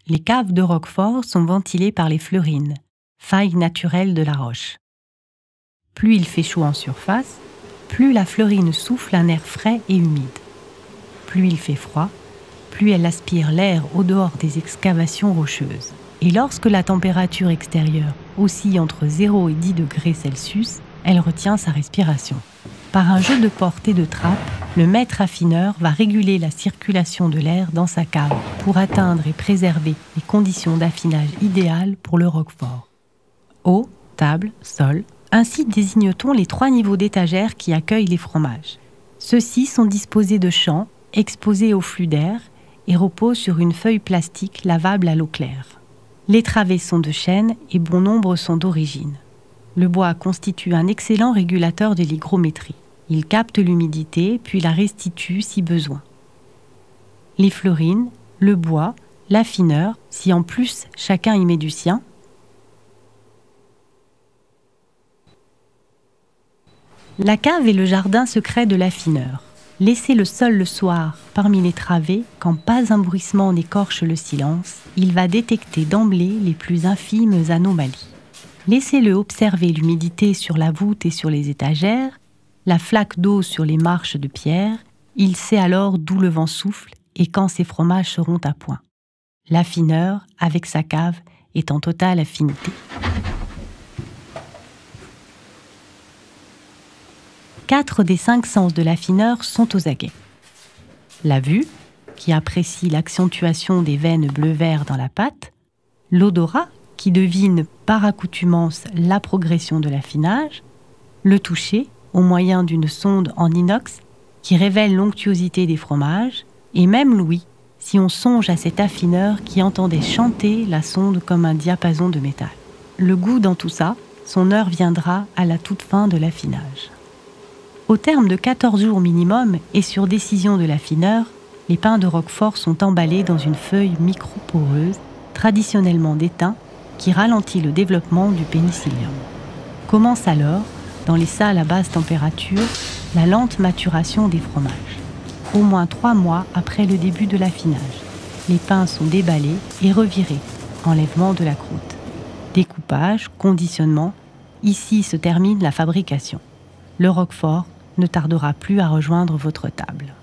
Les caves de Roquefort sont ventilées par les fleurines, failles naturelles de la roche. Plus il fait chaud en surface, plus la fleurine souffle un air frais et humide. Plus il fait froid, plus elle aspire l'air au dehors des excavations rocheuses. Et lorsque la température extérieure oscille entre 0 et 10 degrés Celsius, elle retient sa respiration. Par un jeu de porte et de trappe, le maître affineur va réguler la circulation de l'air dans sa cave pour atteindre et préserver les conditions d'affinage idéales pour le Roquefort. Eau, table, sol, ainsi désigne-t-on les 3 niveaux d'étagères qui accueillent les fromages. Ceux-ci sont disposés de champs, exposés au flux d'air et reposent sur une feuille plastique lavable à l'eau claire. Les travées sont de chêne et bon nombre sont d'origine. Le bois constitue un excellent régulateur de l'hygrométrie. Il capte l'humidité puis la restitue si besoin. Les fleurines, le bois, l'affineur, si en plus chacun y met du sien, la cave est le jardin secret de l'affineur. Laissé le seul le soir, parmi les travées, quand pas un bruissement n'écorche le silence, il va détecter d'emblée les plus infimes anomalies. Laissez-le observer l'humidité sur la voûte et sur les étagères, la flaque d'eau sur les marches de pierre, il sait alors d'où le vent souffle et quand ses fromages seront à point. L'affineur, avec sa cave, est en totale affinité. 4 des 5 sens de l'affineur sont aux aguets. La vue, qui apprécie l'accentuation des veines bleu-vert dans la pâte, l'odorat, qui devine par accoutumance la progression de l'affinage, le toucher, au moyen d'une sonde en inox, qui révèle l'onctuosité des fromages, et même l'ouïe, si on songe à cet affineur qui entendait chanter la sonde comme un diapason de métal. Le goût dans tout ça, son heure viendra à la toute fin de l'affinage. Au terme de 14 jours minimum et sur décision de l'affineur, les pains de Roquefort sont emballés dans une feuille microporeuse, traditionnellement d'étain, qui ralentit le développement du pénicillium. Commence alors, dans les salles à basse température, la lente maturation des fromages. Au moins 3 mois après le début de l'affinage, les pains sont déballés et revirés, enlèvement de la croûte. Découpage, conditionnement, ici se termine la fabrication. Le Roquefort ne tardera plus à rejoindre votre table.